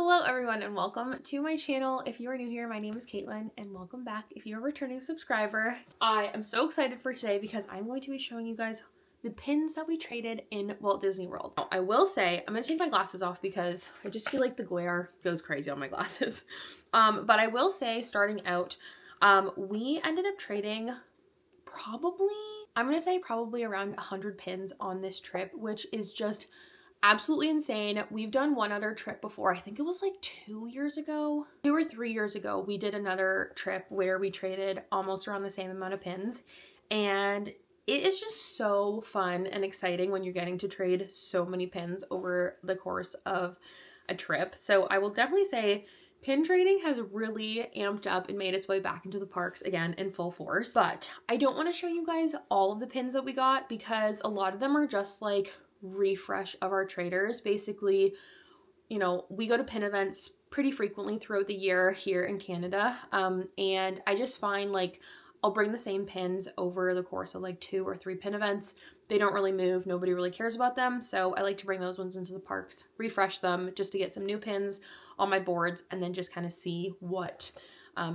Hello everyone and welcome to my channel. If you are new here, my name is Katelyn and welcome back if you're a returning subscriber. I am so excited for today because I'm going to be showing you guys the pins that we traded in Walt Disney World. Now, I will say, I'm going to take my glasses off because I just feel like the glare goes crazy on my glasses. But I will say, starting out, we ended up trading probably around 100 pins on this trip, which is just absolutely insane. We've done one other trip before. I think it was like 2 years ago, 2 or 3 years ago. We did another trip where we traded almost around the same amount of pins. And it is just so fun and exciting when you're getting to trade so many pins over the course of a trip. So I will definitely say pin trading has really amped up and made its way back into the parks again in full force. But I don't want to show you guys all of the pins that we got because a lot of them are just like refresh of our traders. Basically, you know, we go to pin events pretty frequently throughout the year here in Canada, and I just find like I'll bring the same pins over the course of like 2 or 3 pin events. They don't really move, nobody really cares about them, so I like to bring those ones into the parks, refresh them just to get some new pins on my boards, and then just kind of see what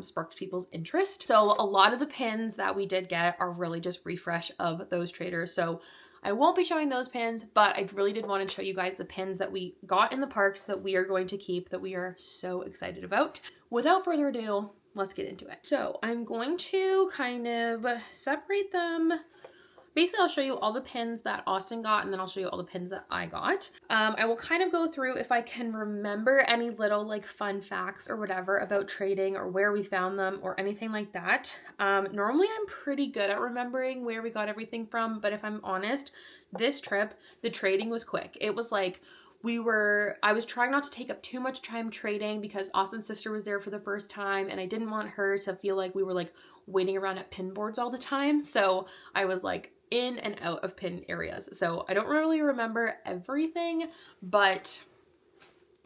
sparks people's interest. So a lot of the pins that we did get are really just refresh of those traders, so I won't be showing those pins, but I really did want to show you guys the pins that we got in the parks that we are going to keep, that we are so excited about. Without further ado, let's get into it. So I'm going to kind of separate them. Basically, I'll show you all the pins that Austin got, and then I'll show you all the pins that I got. I will kind of go through if I can remember any little like fun facts or whatever about trading or where we found them or anything like that. Normally I'm pretty good at remembering where we got everything from, but if I'm honest, this trip, the trading was quick. It was like I was trying not to take up too much time trading because Austin's sister was there for the first time and I didn't want her to feel like we were like waiting around at pin boards all the time. So I was like in and out of pin areas. So I don't really remember everything, but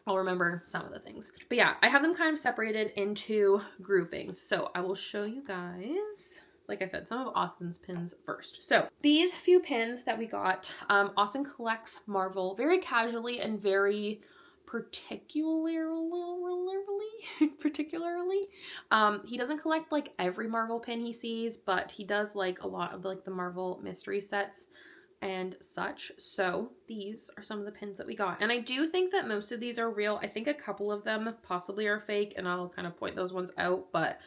I'll remember some of the things. But yeah, I have them kind of separated into groupings. So I will show you guys, like I said, some of Austin's pins first. So these few pins that we got, Austin collects Marvel very casually and very particularly. He doesn't collect like every Marvel pin he sees, but he does like a lot of like the Marvel mystery sets and such. So these are some of the pins that we got. And I do think that most of these are real. I think a couple of them possibly are fake, and I'll kind of point those ones out, but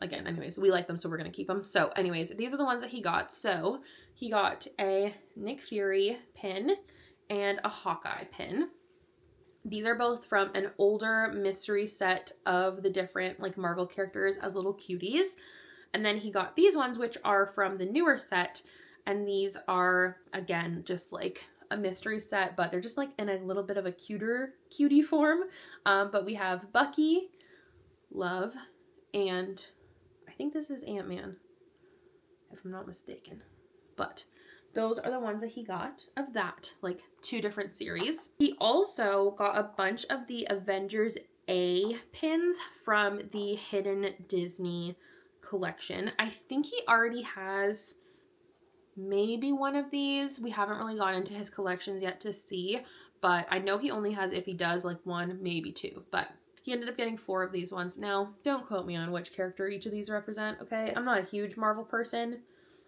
again, anyways, we like them, so we're going to keep them. So anyways, these are the ones that he got. So he got a Nick Fury pin and a Hawkeye pin. These are both from an older mystery set of the different like Marvel characters as little cuties. And then he got these ones, which are from the newer set. And these are, again, just like a mystery set, but they're just like in a little bit of a cutie form. But we have Bucky, Love, and I think this is Ant-Man, if I'm not mistaken. But those are the ones that he got of that, like 2 different series. He also got a bunch of the Avengers A pins from the Hidden Disney collection. I think he already has maybe one of these. We haven't really gone into his collections yet to see, but I know he only has, if he does, like 1, maybe 2, but he ended up getting 4 of these ones. Now, don't quote me on which character each of these represent, okay? I'm not a huge Marvel person.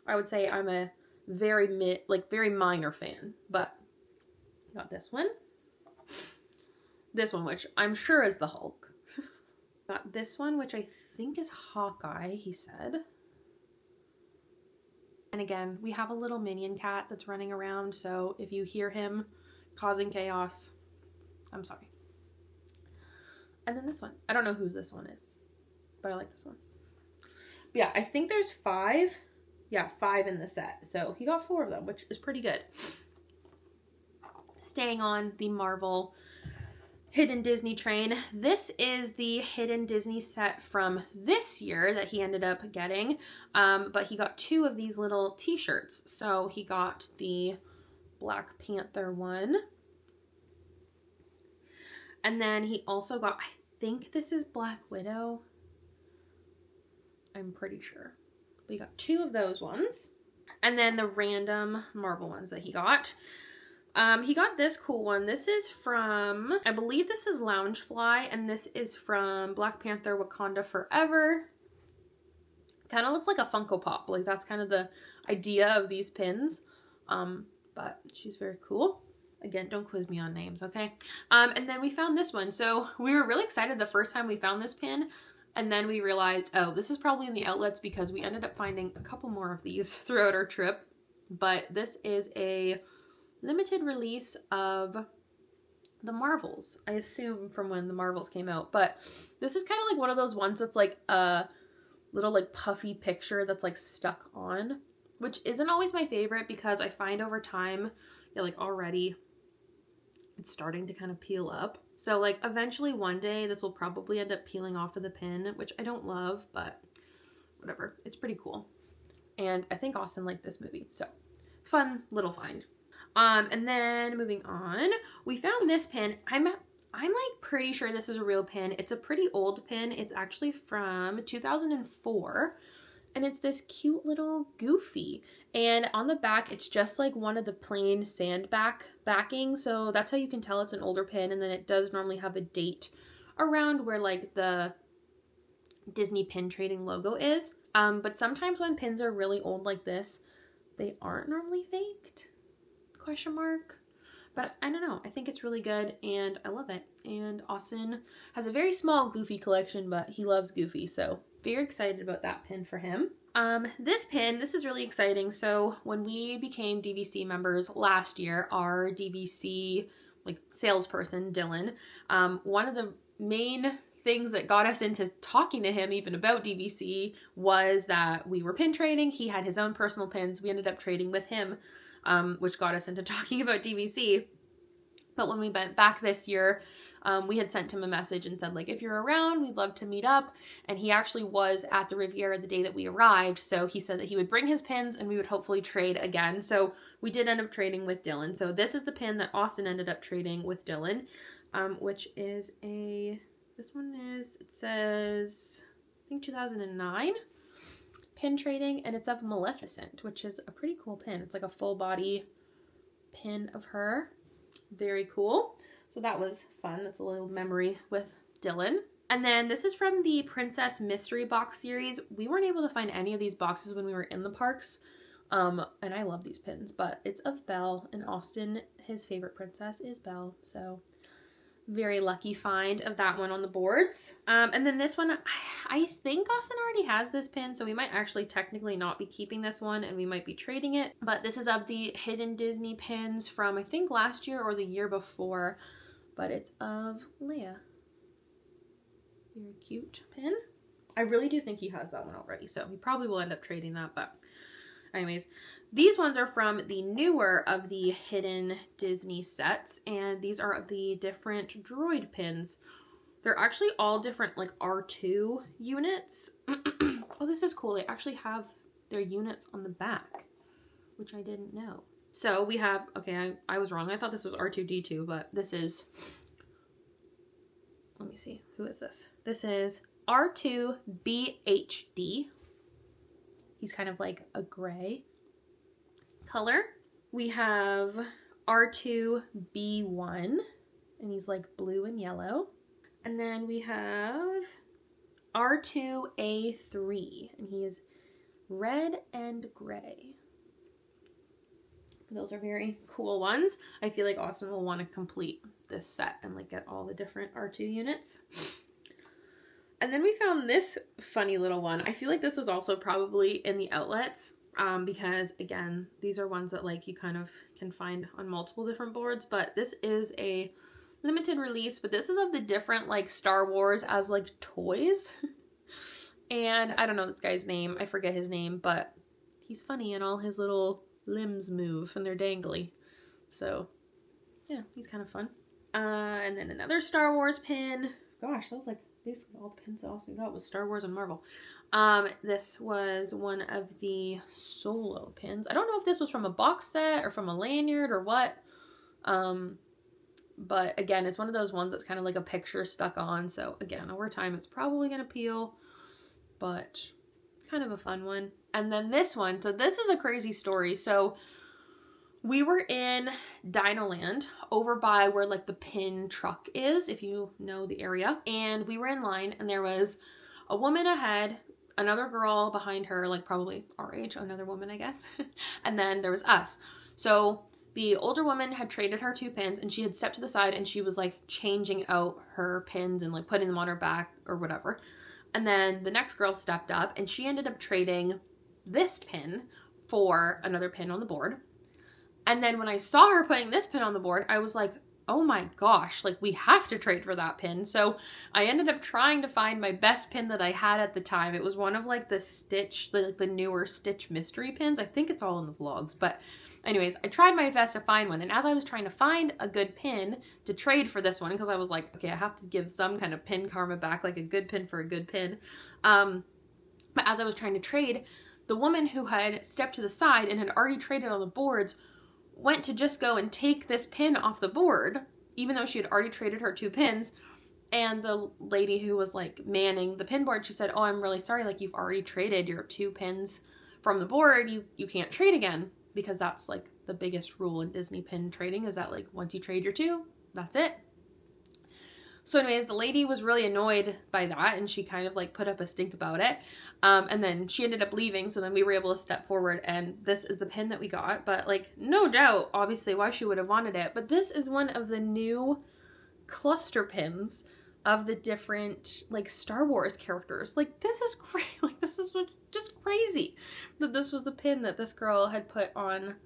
I would say I'm a very minor fan, but I got this one. This one, which I'm sure is the Hulk. Got this one, which I think is Hawkeye, he said. And again, we have a little minion cat that's running around, so if you hear him causing chaos, I'm sorry. And then this one. I don't know whose this one is, but I like this one. But yeah, I think there's 5. Yeah, 5 in the set. So he got 4 of them, which is pretty good. Staying on the Marvel Hidden Disney train, this is the Hidden Disney set from this year that he ended up getting. But he got 2 of these little t-shirts. So he got the Black Panther one. And then he also got, I think this is Black Widow. I'm pretty sure. We got 2 of those ones. And then the random Marvel ones that he got. He got this cool one. This is from, I believe this is Loungefly, and this is from Black Panther Wakanda Forever. Kind of looks like a Funko Pop. Like, that's kind of the idea of these pins. But she's very cool. Again, don't quiz me on names, okay? And then we found this one. So we were really excited the first time we found this pin. And then we realized, oh, this is probably in the outlets because we ended up finding a couple more of these throughout our trip. But this is a limited release of the Marvels. I assume from when the Marvels came out. But this is kind of like one of those ones that's like a little like puffy picture that's like stuck on, which isn't always my favorite because I find over time, yeah, like already it's starting to kind of peel up. So like eventually one day this will probably end up peeling off of the pin, which I don't love, but whatever. It's pretty cool. And I think Austin liked this movie. So fun little find. And then moving on, we found this pin. I'm like pretty sure this is a real pin. It's a pretty old pin. It's actually from 2004. And it's this cute little Goofy. And on the back, it's just like one of the plain sand backing. So that's how you can tell it's an older pin. And then it does normally have a date around where like the Disney pin trading logo is. But sometimes when pins are really old like this, they aren't normally faked? Question mark. But I don't know. I think it's really good and I love it. And Austin has a very small Goofy collection, but he loves Goofy. So very excited about that pin for him. This pin, this is really exciting. So when we became DVC members last year, our DVC like salesperson, Dylan, one of the main things that got us into talking to him even about DVC was that we were pin trading. He had his own personal pins. We ended up trading with him, which got us into talking about DVC. But when we went back this year, we had sent him a message and said, like, if you're around, we'd love to meet up. And he actually was at the Riviera the day that we arrived. So he said that he would bring his pins and we would hopefully trade again. So we did end up trading with Dylan. So this is the pin that Austin ended up trading with Dylan, which is this one is, it says, I think 2009 pin trading. And it's of Maleficent, which is a pretty cool pin. It's like a full body pin of her. Very cool. So that was fun. That's a little memory with Dylan. And then this is from the Princess Mystery Box series. We weren't able to find any of these boxes when we were in the parks. And I love these pins, but it's of Belle, and Austin, his favorite princess is Belle. So very lucky find of that one on the boards. And then this one, I think Austin already has this pin, so we might actually technically not be keeping this one and we might be trading it. But this is of the Hidden Disney pins from I think last year or the year before, but it's of Leia. Very cute pin. I really do think he has that one already, so we probably will end up trading that, but anyways. These ones are from the newer of the Hidden Disney sets, and these are the different droid pins. They're actually all different, like, R2 units. Oh, this is cool. They actually have their units on the back, which I didn't know. So we have, okay, I was wrong. I thought this was R2-D2, but this is, let me see. Who is this? This is R2-BHD. He's kind of like a gray color. We have R2-B1, and he's like blue and yellow. And then we have R2-A3, and he is red and gray. Those are very cool ones. I feel like Austin will want to complete this set and like get all the different R2 units. And then we found this funny little one. I feel like this was also probably in the outlets because, again, these are ones that like you kind of can find on multiple different boards. But this is a limited release, but this is of the different like Star Wars as like toys. And I don't know this guy's name. I forget his name, but he's funny and all his little limbs move and they're dangly. So yeah, he's kind of fun. And then another Star Wars pin. Gosh, that was like basically all the pins I also got was Star Wars and Marvel. This was one of the Solo pins. I don't know if this was from a box set or from a lanyard or what. But again, it's one of those ones that's kind of like a picture stuck on. So again, over time, it's probably going to peel, but kind of a fun one. And then this one. So this is a crazy story. So We were in Dinoland over by where like the pin truck is, if you know the area. And we were in line and there was a woman ahead, another girl behind her, like probably our age, another woman, I guess. And then there was us. So the older woman had traded her 2 pins and she had stepped to the side and she was like changing out her pins and like putting them on her back or whatever. And then the next girl stepped up and she ended up trading this pin for another pin on the board. And then when I saw her putting this pin on the board, I was like, oh my gosh, like we have to trade for that pin. So I ended up trying to find my best pin that I had at the time. It was one of like the Stitch, the newer Stitch mystery pins. I think it's all in the vlogs, but anyways, I tried my best to find one. And as I was trying to find a good pin to trade for this one, because I was like, okay, I have to give some kind of pin karma back, like a good pin for a good pin. But as I was trying to trade, the woman who had stepped to the side and had already traded on the boards went to just go and take this pin off the board, even though she had already traded her 2 pins. And the lady who was like manning the pin board, she said, oh, I'm really sorry. Like you've already traded your 2 pins from the board. You can't trade again, because that's like the biggest rule in Disney pin trading is that like once you trade your 2, that's it. So anyways, the lady was really annoyed by that and she kind of like put up a stink about it. And then she ended up leaving. So then we were able to step forward and this is the pin that we got. But like no doubt, obviously why she would have wanted it. But this is one of the new cluster pins of the different like Star Wars characters. Like this is crazy. Like this is just crazy that this was the pin that this girl had put on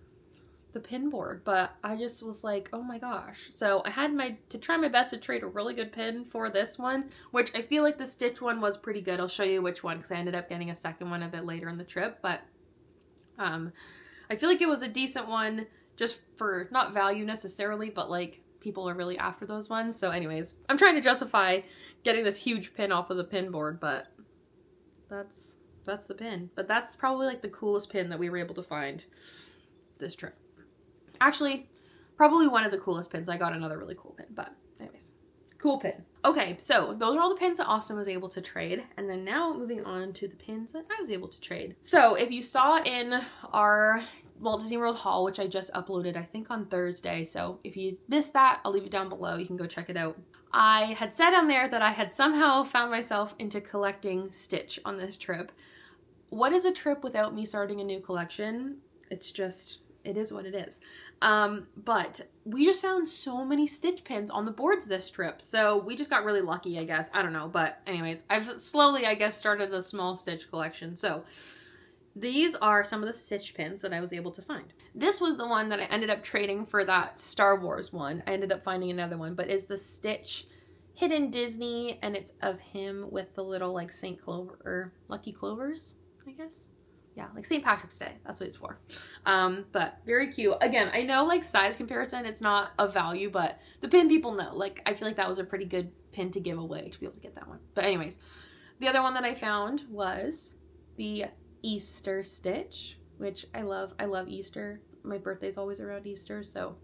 the pin board. But I just was like, oh my gosh. So I had to try my best to trade a really good pin for this one, which I feel like the Stitch one was pretty good. I'll show you which one because I ended up getting a second one a bit later in the trip. But I feel like it was a decent one just for not value necessarily, but like people are really after those ones. So anyways, I'm trying to justify getting this huge pin off of the pin board, but that's the pin. But that's probably like the coolest pin that we were able to find this trip. Actually, probably one of the coolest pins. I got another really cool pin, but anyways, cool pin. Okay, so those are all the pins that Austin was able to trade. And then now moving on to the pins that I was able to trade. So if you saw in our Walt Disney World haul, which I just uploaded, I think on Thursday. So if you missed that, I'll leave it down below. You can go check it out. I had said on there that I had somehow found myself into collecting Stitch on this trip. What is a trip without me starting a new collection? It's just, it is what it is. But we just found so many Stitch pins on the boards this trip. So we just got really lucky, I guess. I don't know. But anyways, I've slowly, I guess, started a small Stitch collection. So these are some of the Stitch pins that I was able to find. This was the one that I ended up trading for that Star Wars one. I ended up finding another one, but it's the Stitch Hidden Disney, and it's of him with the little like St. Clover, or Lucky Clovers, I guess. Yeah, like St. Patrick's Day. That's what it's for. But very cute. Again, I know like size comparison, it's not a value, but the pin people know. Like, I feel like that was a pretty good pin to give away to be able to get that one. But anyways, the other one that I found was the Easter Stitch, which I love. I love Easter. My birthday's always around Easter, so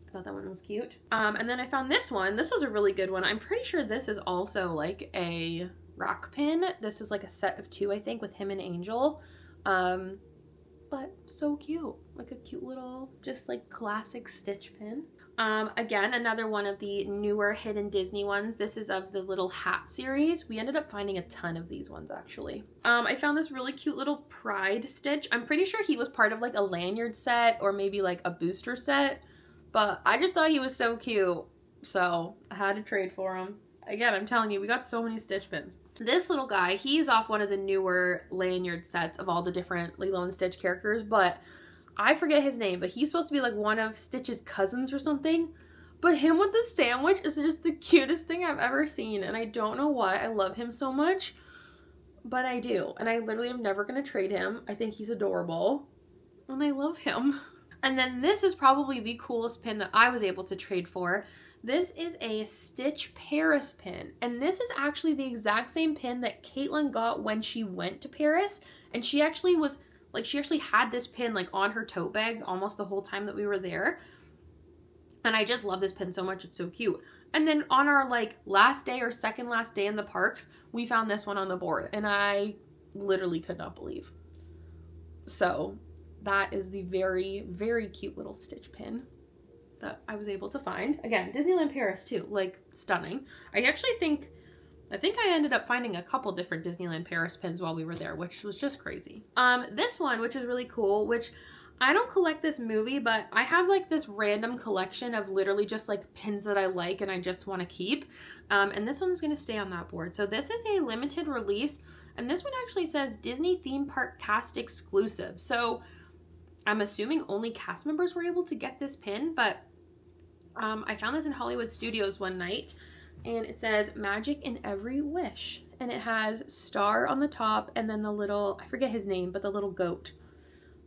I thought that one was cute. And then I found this one. This was a really good one. I'm pretty sure this is also like a rock pin. This is like a set of 2, I think, with him and Angel. But so cute. Like a cute little, just like classic Stitch pin. Again, another one of the newer Hidden Disney ones. This is of the little hat series. We ended up finding a ton of these ones, actually. I found this really cute little Pride Stitch. I'm pretty sure he was part of like a lanyard set or maybe like a booster set, but I just thought he was so cute, so I had to trade for him. Again, I'm telling you, we got so many Stitch pins. This little guy, he's off one of the newer lanyard sets of all the different Lilo and Stitch characters, but I forget his name, but he's supposed to be like one of Stitch's cousins or something. But him with the sandwich is just the cutest thing I've ever seen, and I don't know why I love him so much, but I do. And I literally am never going to trade him. I think he's adorable, and I love him. And then this is probably the coolest pin that I was able to trade for. This is a Stitch Paris pin, and this is actually the exact same pin that Katelyn got when she went to Paris, and she actually was like, she actually had this pin like on her tote bag almost the whole time that we were there. And I just love this pin so much. It's so cute. And then on our like last day or second last day in the parks, we found this one on the board and I literally could not believe. So that is the very, very cute little Stitch pin that I was able to find. Again, Disneyland Paris too, like stunning. I think I ended up finding a couple different Disneyland Paris pins while we were there, which was just crazy. This one, which is really cool, which I don't collect this movie, but I have like this random collection of literally just like pins that I like and I just want to keep. And this one's going to stay on that board. So this is a limited release, and this one actually says Disney Theme Park Cast Exclusive. So I'm assuming only cast members were able to get this pin, but I found this in Hollywood Studios one night, and it says Magic in Every Wish, and it has Star on the top and then the little, I forget his name, but the little goat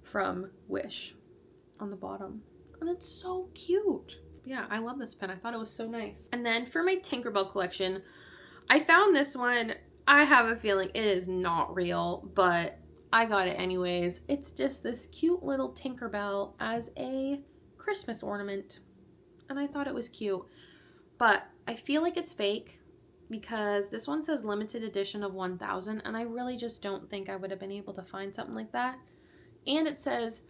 from Wish on the bottom. And it's so cute. Yeah, I love this pen. I thought it was so nice. And then for my Tinkerbell collection, I found this one. I have a feeling it is not real, but I got it anyways. It's just this cute little Tinkerbell as a Christmas ornament. And I thought it was cute. But I feel like it's fake because this one says limited edition of 1,000, and I really just don't think I would have been able to find something like that. And it says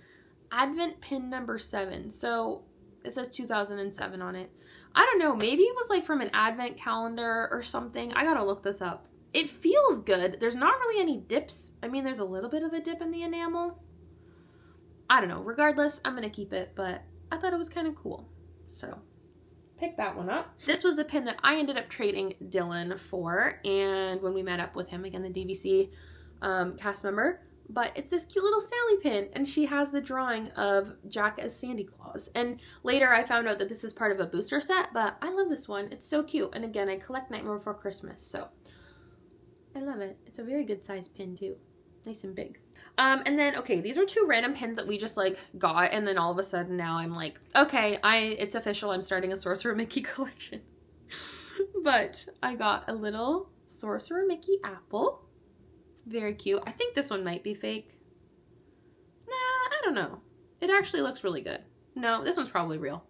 Advent pin number 7. So it says 2007 on it. I don't know, maybe it was like from an Advent calendar or something. I gotta look this up. It feels good. There's not really any dips. I mean, there's a little bit of a dip in the enamel. I don't know. Regardless, I'm gonna keep it, but I thought it was kind of cool. So pick that one up. This was the pin that I ended up trading Dylan for, and when we met up with him, again, the DVC cast member, but it's this cute little Sally pin, and she has the drawing of Jack as Santa Claus. And later I found out that this is part of a booster set, but I love this one. It's so cute. And again, I collect Nightmare Before Christmas, so I love it. It's a very good size pin too. Nice and big. And then, okay, these are 2 random pins that we just like got, and then all of a sudden now I'm like, okay, it's official. I'm starting a Sorcerer Mickey collection. But I got a little Sorcerer Mickey apple. Very cute. I think this one might be fake. Nah, I don't know. It actually looks really good. No, this one's probably real.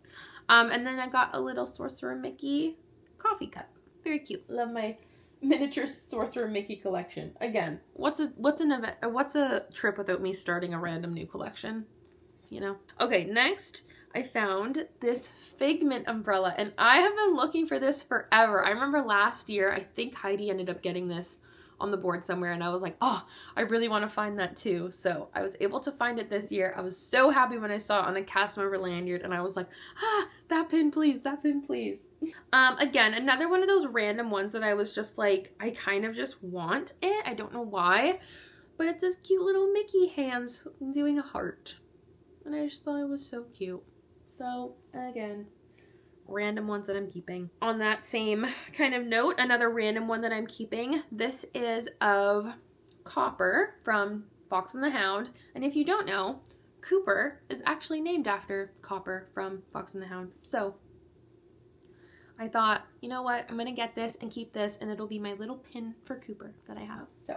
And then I got a little Sorcerer Mickey coffee cup. Very cute. Love my miniature Sorcerer Mickey collection. Again, what's a trip without me starting a random new collection? You know? Okay, next I found this Figment umbrella, and I have been looking for this forever. I remember last year, I think Heidi ended up getting this on the board somewhere, and I was like, oh, I really want to find that too. So I was able to find it this year. I was so happy when I saw it on a cast member lanyard, and I was like, that pin please, that pin please. Again, another one of those random ones that I was just like, I kind of just want it. I don't know why, but it's this cute little Mickey hands doing a heart, and I just thought it was so cute. So again, random ones that I'm keeping. On that same kind of note, another random one that I'm keeping. This is of Copper from Fox and the Hound. And if you don't know, Cooper is actually named after Copper from Fox and the Hound. So I thought, you know what? I'm going to get this and keep this, and it'll be my little pin for Cooper that I have. So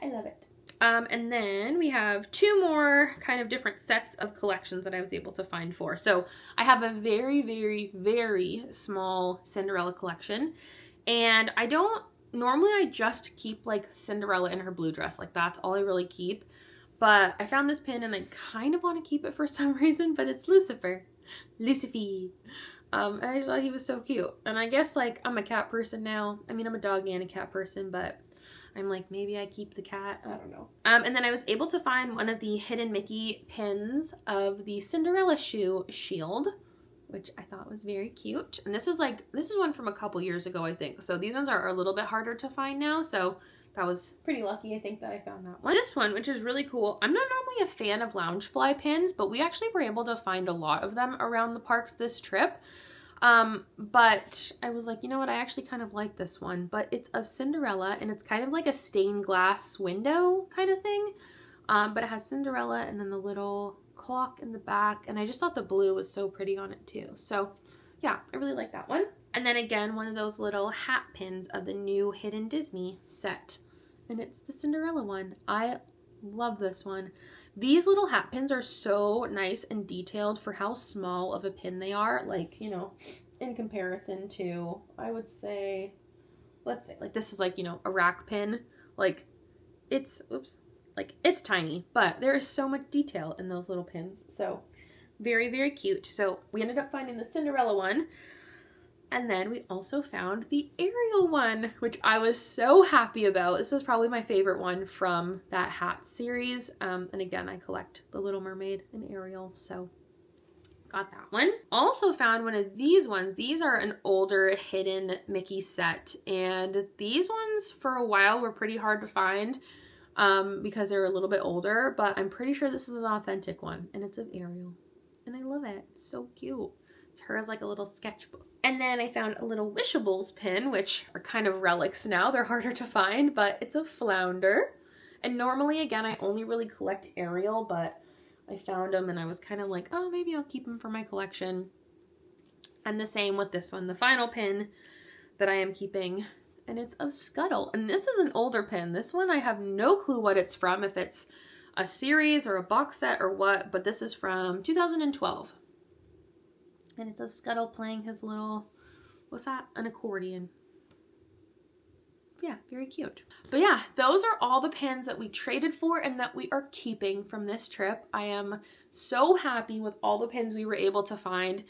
I love it. And then we have 2 more kind of different sets of collections that I was able to find for. So I have a very, very, very small Cinderella collection, and I just keep like Cinderella in her blue dress. Like that's all I really keep. But I found this pin and I kind of want to keep it for some reason, but it's Lucifer. And I just thought he was so cute. And I guess like I'm a cat person now. I mean, I'm a dog and a cat person, but I'm like, maybe I keep the cat. I don't know. And then I was able to find one of the Hidden Mickey pins of the Cinderella shoe shield, which I thought was very cute. And this is one from a couple years ago, I think. So these ones are a little bit harder to find now. So that was pretty lucky, I think, that I found that one. This one, which is really cool. I'm not normally a fan of Loungefly pins, but we actually were able to find a lot of them around the parks this trip. But I was like, you know what? I actually kind of like this one, but it's of Cinderella, and it's kind of like a stained glass window kind of thing. But it has Cinderella and then the little clock in the back, and I just thought the blue was so pretty on it too. So yeah, I really like that one. And then again, one of those little hat pins of the new Hidden Disney set, and it's the Cinderella one. I love this one. These little hat pins are so nice and detailed for how small of a pin they are. Like, you know, in comparison to, I would say, let's say, like this is like, you know, a rack pin. Like it's, oops, Like, it's tiny, but there is so much detail in those little pins. So very, very cute. So we ended up finding the Cinderella one. And then we also found the Ariel one, which I was so happy about. This is probably my favorite one from that hat series. And again, I collect the Little Mermaid and Ariel, so got that one. Also found one of these ones. These are an older hidden Mickey set, and these ones for a while were pretty hard to find because they're a little bit older, but I'm pretty sure this is an authentic one, and it's of Ariel, and I love it. It's so cute. It's her as like a little sketchbook. And then I found a little Wishables pin, which are kind of relics now. They're harder to find, but it's a flounder. And normally, again, I only really collect Ariel, but I found them and I was kind of like, oh, maybe I'll keep them for my collection. And the same with this one, the final pin that I am keeping, and it's of Scuttle. And this is an older pin. This one, I have no clue what it's from, if it's a series or a box set or what, but this is from 2012. And it's of Scuttle playing his little, what's that? An accordion. Yeah, very cute. But yeah, those are all the pins that we traded for and that we are keeping from this trip. I am so happy with all the pins we were able to find.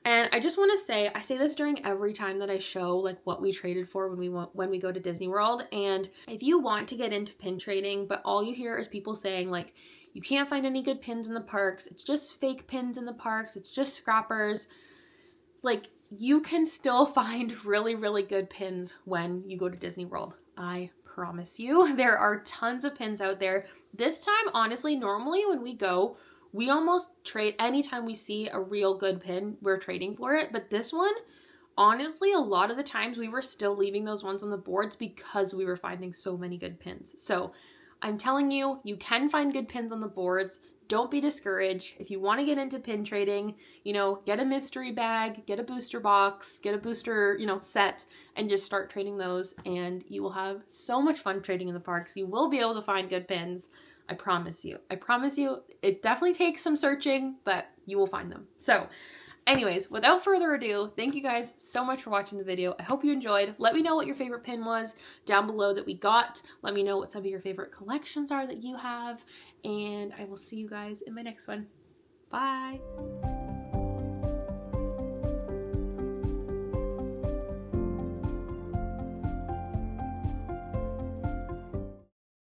And I just want to say, I say this during every time that I show like what we traded for when we go to Disney World. And if you want to get into pin trading, but all you hear is people saying like, you can't find any good pins in the parks, it's just fake pins in the parks, it's just scrappers, like, you can still find really, really good pins when you go to Disney World. I promise you. There are tons of pins out there. This time, honestly, normally when we go, we almost trade anytime we see a real good pin, we're trading for it. But this one, honestly, a lot of the times we were still leaving those ones on the boards because we were finding so many good pins. So I'm telling you, you can find good pins on the boards. Don't be discouraged. If you want to get into pin trading, you know, get a mystery bag, get a booster box, get a booster, you know, set, and just start trading those, and you will have so much fun trading in the parks. You will be able to find good pins. I promise you. I promise you. It definitely takes some searching, but you will find them. So anyways, without further ado, thank you guys so much for watching the video. I hope you enjoyed. Let me know what your favorite pin was down below that we got. Let me know what some of your favorite collections are that you have. And I will see you guys in my next one. Bye.